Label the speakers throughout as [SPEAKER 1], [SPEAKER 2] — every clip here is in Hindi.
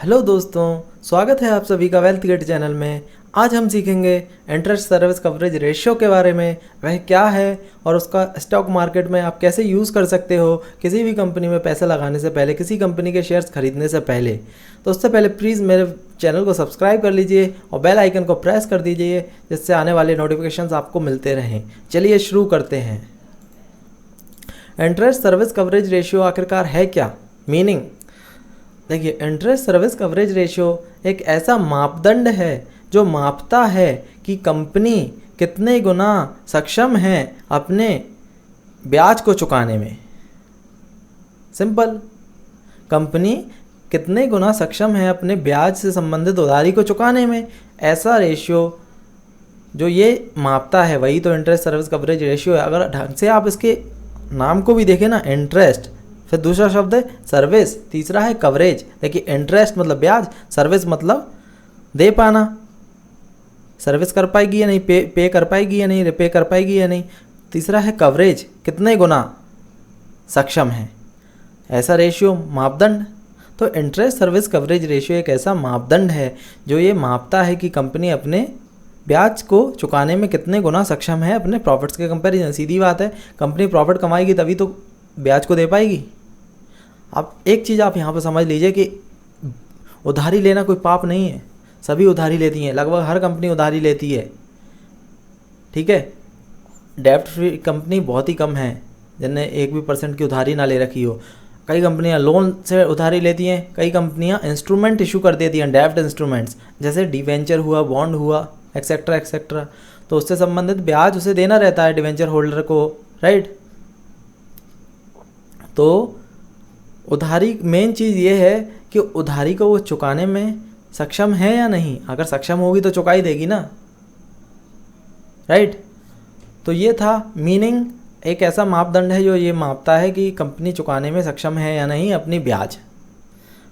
[SPEAKER 1] हेलो दोस्तों, स्वागत है आप सभी का वेल्थ गेट चैनल में। आज हम सीखेंगे इंटरेस्ट सर्विस कवरेज रेशियो के बारे में। वह क्या है और उसका स्टॉक मार्केट में आप कैसे यूज़ कर सकते हो किसी भी कंपनी में पैसा लगाने से पहले, किसी कंपनी के शेयर्स खरीदने से पहले। तो उससे पहले प्लीज़ मेरे चैनल को सब्सक्राइब कर लीजिए और बेल आइकन को प्रेस कर दीजिए, जिससे आने वाले नोटिफिकेशंस आपको मिलते रहें। चलिए शुरू करते हैं। इंटरेस्ट सर्विस कवरेज रेशियो आखिरकार है क्या? मीनिंग देखिए, इंटरेस्ट सर्विस कवरेज रेशियो एक ऐसा मापदंड है जो मापता है कि कंपनी कितने गुना सक्षम है अपने ब्याज को चुकाने में। सिंपल, कंपनी कितने गुना सक्षम है अपने ब्याज से संबंधित उधारी को चुकाने में। ऐसा रेशियो जो ये मापता है वही तो इंटरेस्ट सर्विस कवरेज रेशियो है। अगर ढंग से आप इसके नाम को भी देखें ना, इंटरेस्ट, फिर दूसरा शब्द है सर्विस, तीसरा है कवरेज। देखिए, इंटरेस्ट मतलब ब्याज, सर्विस मतलब दे पाना, सर्विस कर पाएगी या नहीं, पे कर पाएगी या नहीं, रिपे कर पाएगी या नहीं। तीसरा है कवरेज, कितने गुना सक्षम है, ऐसा रेशियो मापदंड। तो इंटरेस्ट सर्विस कवरेज रेशियो एक ऐसा मापदंड है जो ये मापता है कि कंपनी अपने ब्याज को चुकाने में कितने गुना सक्षम है अपने प्रॉफिट्स के कंपैरिजन। सीधी बात है, कंपनी प्रॉफिट कमाएगी तभी तो ब्याज को दे पाएगी। अब एक चीज़ आप यहाँ पर समझ लीजिए कि उधारी लेना कोई पाप नहीं है। सभी उधारी लेती हैं, लगभग हर कंपनी उधारी लेती है, ठीक है। डेब्ट फ्री कंपनी बहुत ही कम है जिनने 1% की उधारी ना ले रखी हो। कई कंपनियां लोन से उधारी लेती हैं, कई कंपनियां इंस्ट्रूमेंट इशू कर देती हैं, डेब्ट इंस्ट्रूमेंट्स, जैसे डिवेंचर हुआ, बॉन्ड हुआ, एक्सेट्रा एक्सेट्रा। तो उससे संबंधित ब्याज उसे देना रहता है डिवेंचर होल्डर को, राइट। तो उधारी, मेन चीज़ ये है कि उधारी को वो चुकाने में सक्षम है या नहीं। अगर सक्षम होगी तो चुका ही देगी ना, राइट। तो ये था मीनिंग, एक ऐसा मापदंड है जो ये मापता है कि कंपनी चुकाने में सक्षम है या नहीं अपनी ब्याज।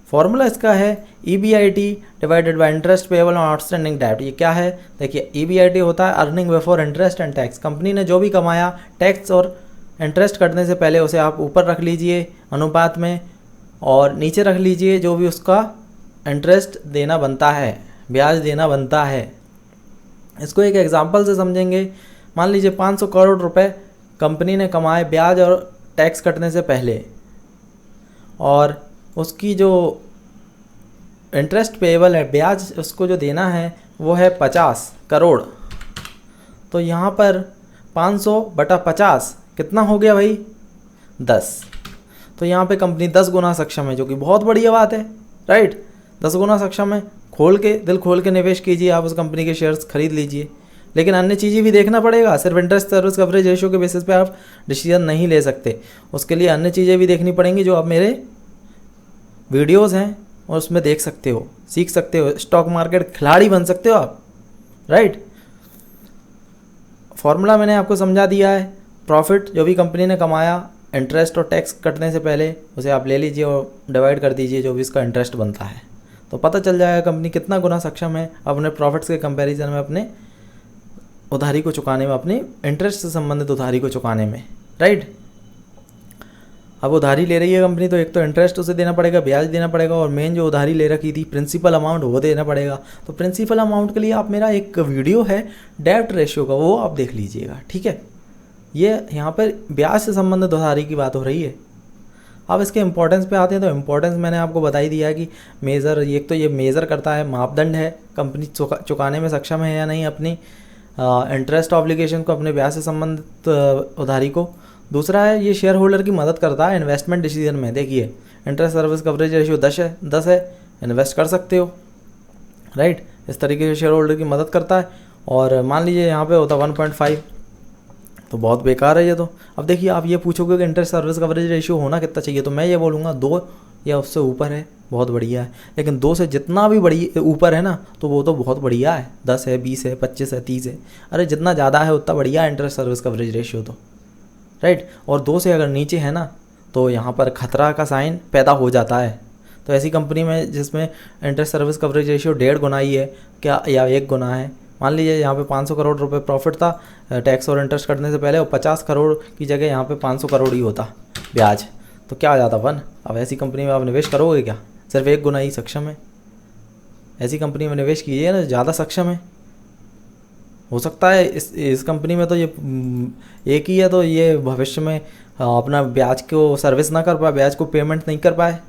[SPEAKER 1] फॉर्मूला इसका है EBIT divided by interest payable on outstanding डेब्ट। ये क्या है? देखिए, EBIT होता है earning before interest and tax. Company ने जो भी कमाया टैक्स और इंटरेस्ट कटने से पहले उसे आप ऊपर रख लीजिए अनुपात में, और नीचे रख लीजिए जो भी उसका इंटरेस्ट देना बनता है, ब्याज देना बनता है। इसको एक एग्जांपल से समझेंगे। मान लीजिए 500 करोड़ रुपए कंपनी ने कमाए ब्याज और टैक्स कटने से पहले, और उसकी जो इंटरेस्ट पेएबल है, ब्याज उसको जो देना है वो है 50 करोड़। तो यहाँ पर 500 बटा 50 कितना हो गया भाई? 10। तो यहाँ पे कंपनी 10 गुना सक्षम है, जो कि बहुत बढ़िया बात है, राइट। 10 गुना सक्षम है। खोल के, दिल खोल के निवेश कीजिए, आप उस कंपनी के शेयर्स खरीद लीजिए। लेकिन अन्य चीज़ें भी देखना पड़ेगा, सिर्फ इंटरेस्ट सर्विस कवरेज रेशियो के बेसिस पे आप डिसीजन नहीं ले सकते। उसके लिए अन्य चीज़ें भी देखनी पड़ेंगी जो आप मेरे वीडियोज़ हैं और उसमें देख सकते हो, सीख सकते हो। स्टॉक मार्केट खिलाड़ी बन सकते हो आप, राइट। फॉर्मूला मैंने आपको समझा दिया है। प्रॉफिट जो भी कंपनी ने कमाया इंटरेस्ट और टैक्स कटने से पहले, उसे आप ले लीजिए और डिवाइड कर दीजिए जो भी इसका इंटरेस्ट बनता है। तो पता चल जाएगा कंपनी कितना गुना सक्षम है अपने प्रॉफिट्स के कंपैरिजन में अपने उधारी को चुकाने में, अपनी इंटरेस्ट से संबंधित उधारी को चुकाने में, राइट। अब उधारी ले रही है कंपनी, तो एक तो इंटरेस्ट उसे देना पड़ेगा, ब्याज देना पड़ेगा, और मेन जो उधारी ले रखी थी प्रिंसिपल अमाउंट वो देना पड़ेगा। तो प्रिंसिपल अमाउंट के लिए आप मेरा एक वीडियो है डेब्ट रेशियो का, वो आप देख लीजिएगा, ठीक है। ये यहाँ पर ब्याज से संबंधित उधारी की बात हो रही है। अब इसके इंपॉर्टेंस पे आते हैं। तो इंपॉर्टेंस मैंने आपको बता ही दिया है कि मेज़र, एक तो ये मेज़र करता है, मापदंड है कंपनी चुकाने में सक्षम है या नहीं अपनी इंटरेस्ट ऑब्लिगेशन को, अपने ब्याज से संबंधित उधारी को। दूसरा है ये शेयर होल्डर की मदद करता है इन्वेस्टमेंट डिसीजन में। देखिए, इंटरेस्ट सर्विस कवरेज रेशियो 10 है, इन्वेस्ट कर सकते हो, राइट। इस तरीके से शेयर होल्डर की मदद करता है। और मान लीजिए यहाँ पे होता 1.5, तो बहुत बेकार है ये तो। अब देखिए, आप ये पूछोगे कि इंटरेस्ट सर्विस कवरेज रेशियो होना कितना चाहिए, तो मैं ये बोलूँगा 2 या उससे ऊपर है, बहुत बढ़िया है। लेकिन 2 से जितना भी बड़ी ऊपर है ना, तो वो तो बहुत बढ़िया है। 10 है, 20 है, 25 है, 30 है, अरे जितना ज़्यादा है उतना बढ़िया है इंटरेस्ट सर्विस कवरेज रेशियो तो, राइट। और 2 से अगर नीचे है ना, तो यहाँ पर खतरा का साइन पैदा हो जाता है। तो ऐसी कंपनी में जिसमें इंटरेस्ट सर्विस कवरेज रेशियो 1.5 गुना ही है क्या, या 1 गुना है, मान लीजिए यहाँ पे 500 करोड़ रुपए प्रॉफिट था टैक्स और इंटरेस्ट कटने से पहले, और 50 करोड़ की जगह यहाँ पे 500 करोड़ ही होता ब्याज, तो क्या आ जाता 1। अब ऐसी कंपनी में आप निवेश करोगे क्या? सिर्फ 1 गुना ही सक्षम है, ऐसी कंपनी में निवेश कीजिए ना, ज़्यादा सक्षम है। हो सकता है इस कंपनी में तो ये एक ही है, तो ये भविष्य में अपना ब्याज को सर्विस ना कर पाए, ब्याज को पेमेंट नहीं कर पाए,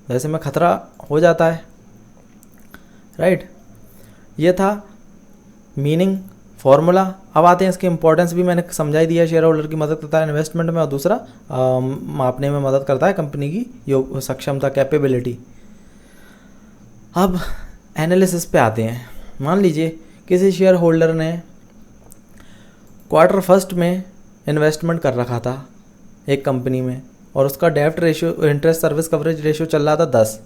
[SPEAKER 1] वैसे में खतरा हो जाता है, राइट। ये था मीनिंग, फॉर्मूला। अब आते हैं इसकी इंपॉर्टेंस भी मैंने समझा ही दिया। शेयर होल्डर की मदद करता है इन्वेस्टमेंट में, और दूसरा मापने में मदद करता है कंपनी की सक्षमता, कैपेबिलिटी। अब एनालिसिस पे आते हैं। मान लीजिए किसी शेयर होल्डर ने क्वार्टर फर्स्ट में इन्वेस्टमेंट कर रखा था एक कंपनी में, और उसका डेब्ट ratio, interest service coverage ratio चल रहा था 10,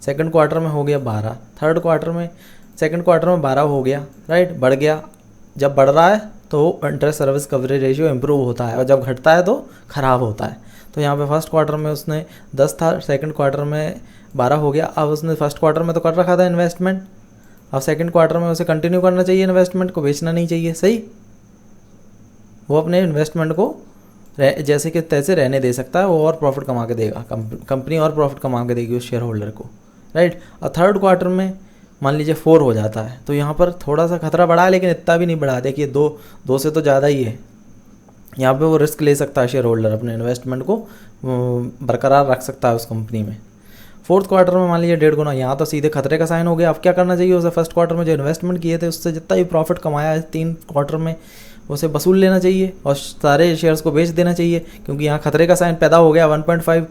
[SPEAKER 1] सेकंड क्वार्टर में हो गया 12, थर्ड क्वार्टर में, सेकंड क्वार्टर में 12 हो गया, राइट, बढ़ गया। जब बढ़ रहा है तो interest service coverage ratio improve होता है, और जब घटता है तो ख़राब होता है। तो यहाँ पे फर्स्ट क्वार्टर में उसने 10 था, सेकंड क्वार्टर में 12 हो गया। अब उसने फर्स्ट क्वार्टर में तो कर रखा था इन्वेस्टमेंट, अब सेकंड क्वार्टर में उसे कंटिन्यू करना चाहिए इन्वेस्टमेंट को, बेचना नहीं चाहिए, सही। वो अपने इन्वेस्टमेंट को जैसे कि तैसे रहने दे सकता है, वो और प्रॉफिट कमा के देगा, कंपनी और प्रॉफिट कमा के देगी उस शेयर होल्डर को, राइट। और थर्ड क्वार्टर में मान लीजिए 4 हो जाता है, तो यहाँ पर थोड़ा सा खतरा बढ़ा है, लेकिन इतना भी नहीं बढ़ा। देखिए दो से तो ज़्यादा ही है। यहाँ पे वो रिस्क ले सकता है शेयर होल्डर, अपने इन्वेस्टमेंट को बरकरार रख सकता है उस कंपनी में। फोर्थ क्वार्टर में मान लीजिए 1.5 गुना, यहाँ तो सीधे खतरे का साइन हो गया। अब क्या करना चाहिए उसे? फर्स्ट क्वार्टर में जो इन्वेस्टमेंट किए थे उससे जितना भी प्रॉफिट कमाया है 3 क्वार्टर में, उसे वसूल लेना चाहिए और सारे शेयर्स को बेच देना चाहिए, क्योंकि यहाँ खतरे का साइन पैदा हो गया। 1.5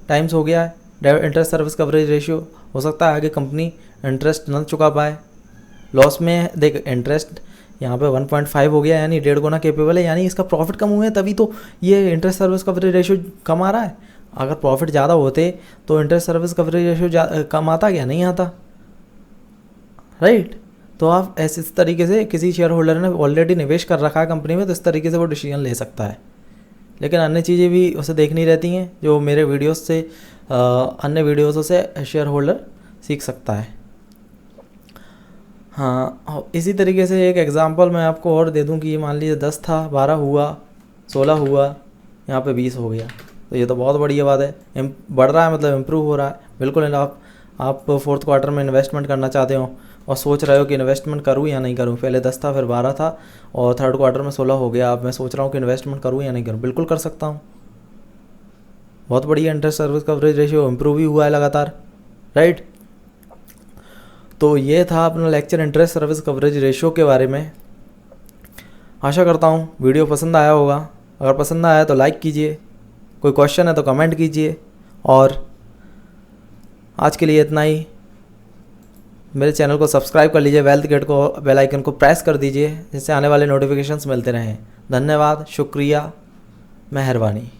[SPEAKER 1] टाइम्स हो गया है इंटरेस्ट सर्विस कवरेज रेशियो। हो सकता है आगे कंपनी इंटरेस्ट न चुका पाए, लॉस में। देख, इंटरेस्ट यहाँ पे 1.5 हो गया, यानी 1.5 गुना केपेबल है, यानी इसका प्रॉफिट कम हुए हैं, तभी तो ये इंटरेस्ट सर्विस कवरेज रेशियो कम आ रहा है। अगर प्रॉफिट ज़्यादा होते तो इंटरेस्ट सर्विस कवरेज रेशियो कम आता क्या? नहीं आता, राइट। तो आप ऐसे इस तरीके से, किसी शेयर होल्डर ने ऑलरेडी निवेश कर रखा है कंपनी में, तो इस तरीके से वो डिसीजन ले सकता है। लेकिन अन्य चीज़ें भी उसे देखनी रहती हैं, जो मेरे वीडियोस से अन्य वीडियोज़ों से शेयर होल्डर सीख सकता है। हाँ, इसी तरीके से एक एग्जांपल मैं आपको और दे दूं कि ये मान लीजिए 10 था, 12 हुआ, 16 हुआ, यहाँ पे 20 हो गया, तो ये तो बहुत बढ़िया बात है। बढ़ रहा है मतलब इम्प्रूव हो रहा है। बिल्कुल आप फोर्थ क्वार्टर में इन्वेस्टमेंट करना चाहते हो और सोच रहे हो कि इन्वेस्टमेंट करूँ या नहीं करूँ, पहले 10 था, फिर 12 था, और थर्ड क्वार्टर में 16 हो गया। अब मैं सोच रहा हूँ कि इन्वेस्टमेंट करूँ या नहीं करूँ। बिल्कुल कर सकता हूँ, बहुत बढ़िया। Interest service coverage ratio improve ही हुआ है लगातार, राइट। तो ये था अपना lecture interest service coverage ratio के बारे में। आशा करता हूँ वीडियो पसंद आया होगा। अगर पसंद आया तो लाइक कीजिए, कोई क्वेश्चन है तो कमेंट कीजिए, और आज के लिए इतना ही। मेरे चैनल को सब्सक्राइब कर लीजिए, वेल्थ गेट को, बेल आइकन को प्रेस कर दीजिए, जिससे आने वाले नोटिफिकेशंस मिलते रहें। धन्यवाद, शुक्रिया, मेहरबानी।